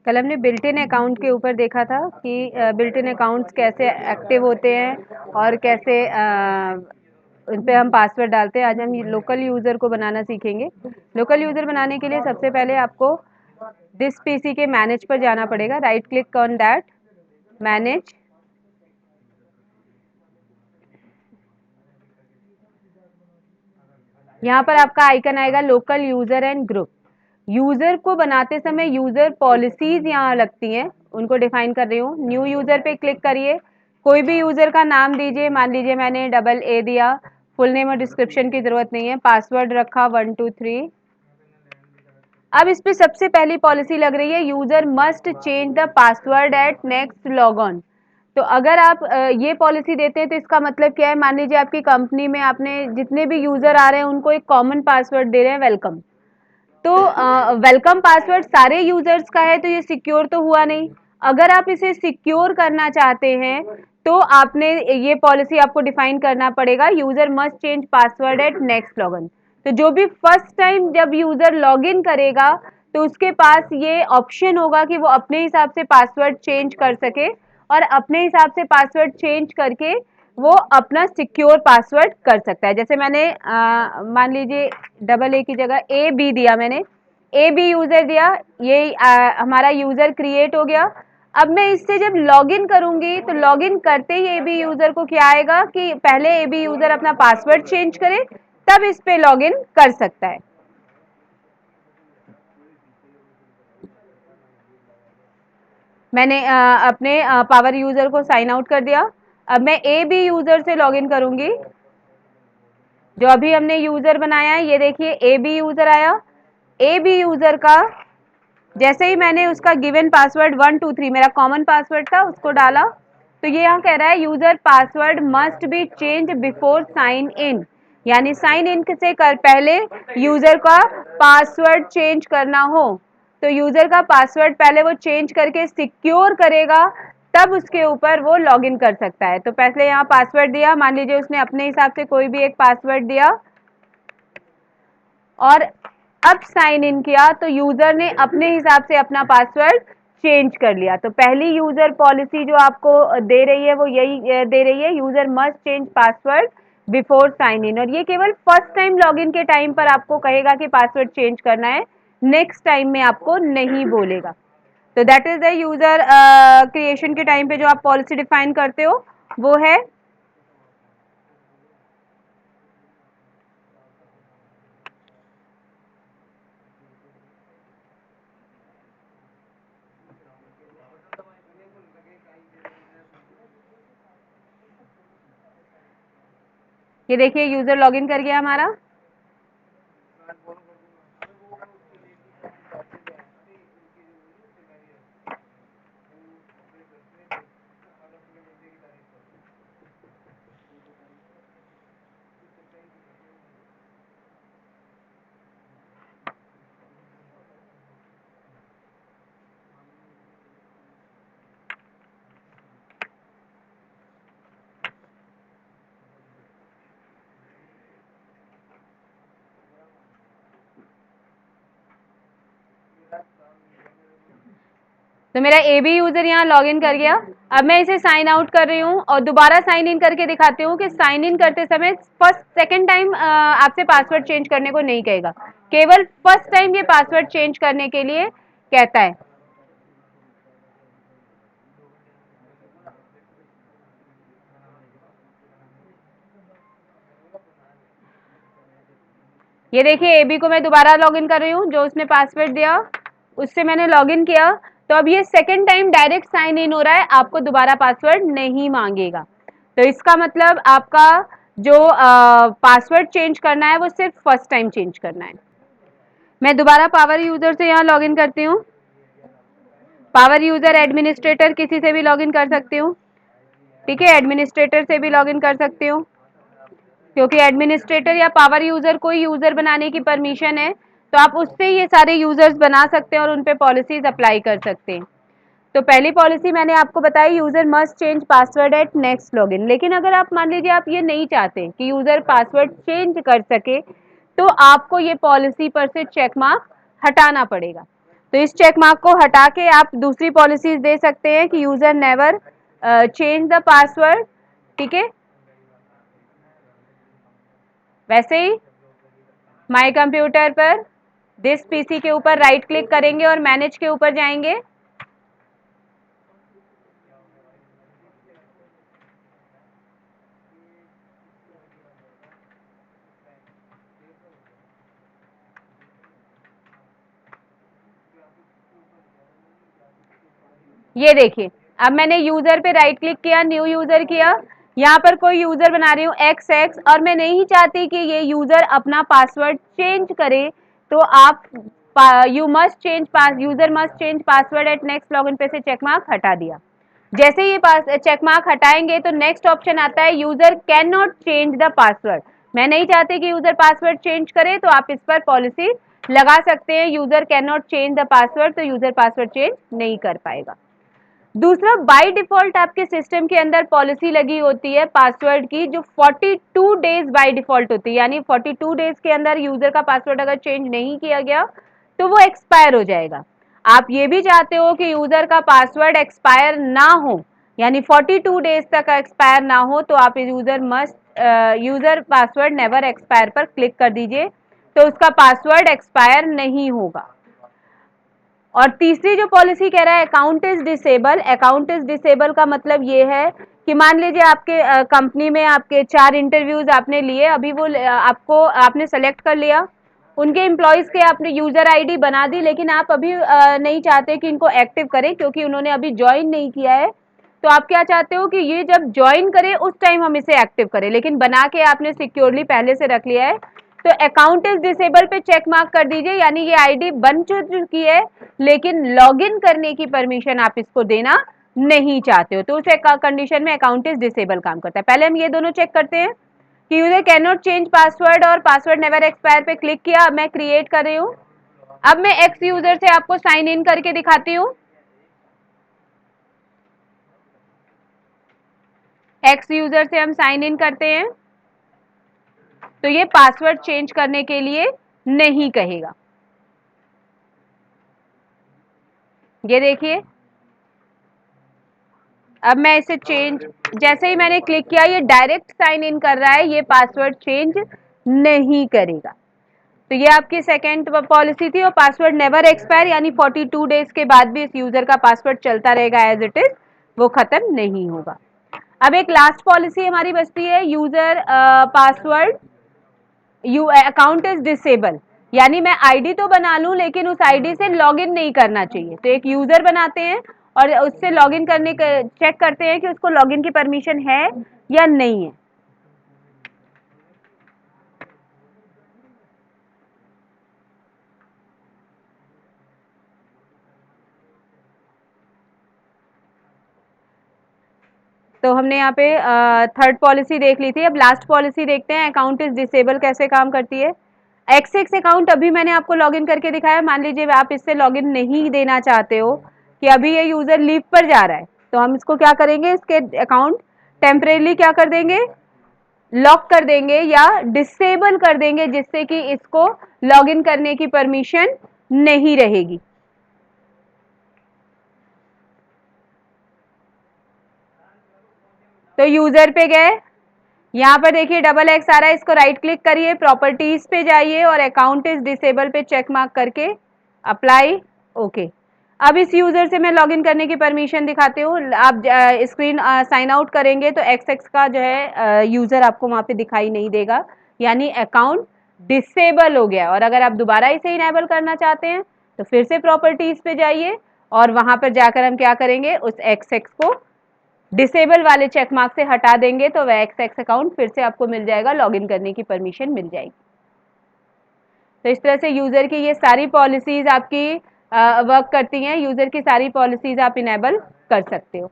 कल हमने built in account के ऊपर देखा था कि बिल्ट इन अकाउंट्स कैसे एक्टिव होते हैं और कैसे उन पे हम पासवर्ड डालते हैं। आज हम लोकल यूज़र को बनाना सीखेंगे। लोकल यूज़र बनाने के लिए सबसे पहले आपको दिस पीसी के मैनेज पर जाना पड़ेगा। Right click on that, manage. यहाँ पर आपका आइकन आएगा local user and group. User को बनाते समय यूज़र पॉलिसीज यहाँ लगती हैं, उनको डिफाइन कर रही हूँ। न्यू यूज़र पे क्लिक करिए, कोई भी यूज़र का नाम दीजिए। मान लीजिए मैंने डबल ए दिया, फुल नेम और डिस्क्रिप्शन की ज़रूरत नहीं है। पासवर्ड रखा 1 2 3। अब इस पे सबसे पहली पॉलिसी लग रही है, user must change the password at next log on. तो अगर आप ये पॉलिसी देते हैं तो इसका मतलब क्या है? मान लीजिए आपकी कंपनी में आपने जितने भी यूज़र आ रहे हैं उनको एक कॉमन पासवर्ड दे रहे हैं, वेलकम। तो वेलकम पासवर्ड सारे यूजर्स का है तो ये सिक्योर तो हुआ नहीं। अगर आप इसे सिक्योर करना चाहते हैं तो आपने ये पॉलिसी आपको डिफाइन करना पड़ेगा, user must change password at next login. तो जो भी फर्स्ट टाइम जब यूजर लॉगिन करेगा तो उसके पास ये ऑप्शन होगा कि वो अपने हिसाब से पासवर्ड चेंज कर सके और अपने हिसाब से पासवर्ड चेंज करके वो अपना सिक्योर पासवर्ड कर सकता है। जैसे मैंने मान लीजिए डबल ए की जगह ए बी दिया, मैंने ए बी यूजर दिया, ये हमारा यूजर क्रिएट हो गया। अब मैं इससे जब लॉगिन करूंगी तो लॉगिन करते ही ए बी यूजर को क्या आएगा कि पहले ए बी यूजर अपना पासवर्ड चेंज करे तब इस पे लॉगिन कर सकता है। मैंने अपने पावर यूजर को साइन आउट कर दिया। अब मैं ए बी यूजर से लॉगिन करूंगी। जो अभी हमने यूजर बनाया है, ये देखिए ए बी यूजर आया। ए बी यूजर का जैसे ही मैंने उसका गिवन पासवर्ड 1 2 3 मेरा कॉमन पासवर्ड था उसको डाला तो ये यहाँ कह रहा है user password must be change before sign in, यानी साइन इन से कर पहले यूजर का पासवर्ड चेंज करना हो। तो यूजर का पासवर्ड पहले वो चेंज करके सिक्योर करेगा तब उसके ऊपर वो लॉगिन कर सकता है। तो पहले यहाँ पासवर्ड दिया, मान लीजिए उसने अपने हिसाब से कोई भी एक पासवर्ड दिया और अब साइन इन किया तो यूजर ने अपने हिसाब से अपना पासवर्ड चेंज कर लिया। तो पहली यूजर पॉलिसी जो आपको दे रही है वो यही दे रही है, user must change password before sign in. और ये केवल फर्स्ट टाइम लॉगिन के टाइम पर आपको कहेगा कि पासवर्ड चेंज करना है, नेक्स्ट टाइम में आपको नहीं बोलेगा। तो that is the user creation के टाइम पे जो आप पॉलिसी डिफाइन करते हो वो है। ये देखिए यूजर लॉगिन कर गया हमारा। तो मेरा ए बी यूजर यहाँ लॉग इन कर गया। अब मैं इसे साइन आउट कर रही हूँ और दोबारा साइन इन करके दिखाती हूँ कि साइन इन करते समय फर्स्ट सेकंड टाइम आपसे पासवर्ड चेंज करने को नहीं कहेगा, केवल फर्स्ट टाइम ये पासवर्ड चेंज करने के लिए कहता है। ये देखिए ए बी को मैं दोबारा लॉग इन कर रही हूँ, जो उसने पासवर्ड दिया उससे मैंने लॉग इन किया। तो अब ये second time direct sign in हो रहा है, आपको दोबारा पासवर्ड नहीं मांगेगा। तो इसका मतलब आपका जो पासवर्ड चेंज करना है वो सिर्फ फर्स्ट टाइम चेंज करना है। मैं दोबारा पावर यूजर से यहाँ लॉगिन करती हूँ। पावर यूजर एडमिनिस्ट्रेटर किसी से भी लॉगिन कर सकती हूँ, ठीक है, एडमिनिस्ट्रेटर से भी लॉगिन कर सकती हूँ क्योंकि एडमिनिस्ट्रेटर या पावर यूजर कोई यूजर बनाने की परमिशन है तो आप उससे ये सारे यूजर्स बना सकते हैं और उन पे पॉलिसीज अप्लाई कर सकते हैं। तो पहली पॉलिसी मैंने आपको बताई, user must change password at next login. लेकिन अगर आप मान लीजिए आप ये नहीं चाहते कि यूजर पासवर्ड चेंज कर सके तो आपको ये पॉलिसी पर से चेक मार्क हटाना पड़ेगा। तो इस चेक मार्क को हटा के आप दूसरी पॉलिसीज दे सकते हैं कि user never change the password, ठीक है। वैसे ही माय कंप्यूटर पर दिस पीसी के ऊपर राइट क्लिक करेंगे और मैनेज के ऊपर जाएंगे। ये देखिए, अब मैंने यूजर पे राइट क्लिक किया, न्यू यूजर किया, यहाँ पर कोई यूजर बना रही हूँ XX और मैं नहीं चाहती कि ये यूजर अपना पासवर्ड चेंज करे, तो आप user must change password at next login पे से चेक मार्क हटा दिया। जैसे ये चेक मार्क हटाएंगे तो नेक्स्ट ऑप्शन आता है user can not change the password. मैं नहीं चाहती कि यूजर पासवर्ड चेंज करे, तो आप इस पर पॉलिसी लगा सकते हैं user can not change the password, तो यूजर पासवर्ड चेंज नहीं कर पाएगा। दूसरा, बाय डिफॉल्ट आपके सिस्टम के अंदर पॉलिसी लगी होती है पासवर्ड की, जो 42 डेज बाय डिफॉल्ट होती है, यानी 42 डेज के अंदर यूजर का पासवर्ड अगर चेंज नहीं किया गया तो वो एक्सपायर हो जाएगा। आप ये भी चाहते हो कि यूजर का पासवर्ड एक्सपायर ना हो, यानी 42 डेज तक एक्सपायर ना हो, तो आप यूजर पासवर्ड नेवर एक्सपायर पर क्लिक कर दीजिए, तो उसका पासवर्ड एक्सपायर नहीं होगा। और तीसरी जो पॉलिसी कह रहा है account is disable, account is disable का मतलब ये है कि मान लीजिए आपके कंपनी में आपके 4 इंटरव्यूज आपने लिए, अभी वो आपने सेलेक्ट कर लिया, उनके एम्प्लॉयज के आपने यूजर आईडी बना दी, लेकिन आप अभी नहीं चाहते कि इनको एक्टिव करें क्योंकि उन्होंने अभी ज्वाइन नहीं किया है, तो आप क्या चाहते हो कि ये जब ज्वाइन करे उस टाइम हम इसे एक्टिव करें, लेकिन बना के आपने सिक्योरली पहले से रख लिया है, तो अकाउंट इज डिसेबल पे चेक मार्क कर दीजिए, यानी ये आईडी बन चुकी है लेकिन लॉगिन करने की परमिशन आप इसको देना नहीं चाहते हो, तो उस कंडीशन में अकाउंट इज डिसेबल काम करता है। पहले हम ये दोनों चेक करते हैं कि user can not change password और पासवर्ड नेवर एक्सपायर पे क्लिक किया। अब मैं क्रिएट कर रही हूँ, अब मैं एक्स यूजर से आपको साइन इन करके दिखाती हूँ। एक्स यूजर से हम साइन इन करते हैं तो ये पासवर्ड चेंज करने के लिए नहीं कहेगा। ये देखिए, अब मैं इसे चेंज, जैसे ही मैंने क्लिक किया ये डायरेक्ट साइन इन कर रहा है, ये पासवर्ड चेंज नहीं करेगा। तो ये आपकी सेकेंड पॉलिसी थी, और पासवर्ड नेवर एक्सपायर, यानी 42 डेज के बाद भी इस यूजर का पासवर्ड चलता रहेगा एज इट इज, वो खत्म नहीं होगा। अब एक लास्ट पॉलिसी हमारी बचती है, user password account is disable, यानी मैं आईडी तो बना लूं लेकिन उस आईडी से लॉगिन नहीं करना चाहिए, तो एक यूजर बनाते हैं और उससे लॉगिन करने का चेक करते हैं कि उसको लॉगिन की परमिशन है या नहीं है। तो हमने यहाँ पे थर्ड पॉलिसी देख ली थी, अब लास्ट पॉलिसी देखते हैं अकाउंट इज डिसेबल कैसे काम करती है। एक्स अकाउंट अभी मैंने आपको लॉगिन करके दिखाया, मान लीजिए आप इससे लॉगिन नहीं देना चाहते हो कि अभी ये यूजर लीव पर जा रहा है, तो हम इसको क्या करेंगे, इसके अकाउंट टेम्परेली क्या कर देंगे, लॉक कर देंगे या डिसेबल कर देंगे, जिससे कि इसको लॉगिन करने की परमिशन नहीं रहेगी। तो यूजर पे गए, यहाँ पर देखिए डबल एक्स आ रहा है, इसको राइट क्लिक करिए, प्रॉपर्टीज पे जाइए और अकाउंट इज डिसेबल पे चेक मार्क करके अप्लाई ओके। अब इस यूजर से मैं लॉगिन करने की परमिशन दिखाती हूँ, आप स्क्रीन साइन आउट करेंगे तो एक्स का जो है यूजर आपको वहां पे दिखाई नहीं देगा, यानी अकाउंट डिसेबल हो गया। और अगर आप दोबारा इसे इनेबल करना चाहते हैं तो फिर से प्रॉपर्टीज पे जाइए और वहां पर जाकर हम क्या करेंगे, उस एक्स को डिसेबल वाले चेक मार्क से हटा देंगे, तो वह एक्स अकाउंट फिर से आपको मिल जाएगा, लॉगिन करने की परमिशन मिल जाएगी। तो इस तरह से यूजर की ये सारी पॉलिसीज आपकी वर्क करती हैं, यूजर की सारी पॉलिसीज आप इनेबल कर सकते हो।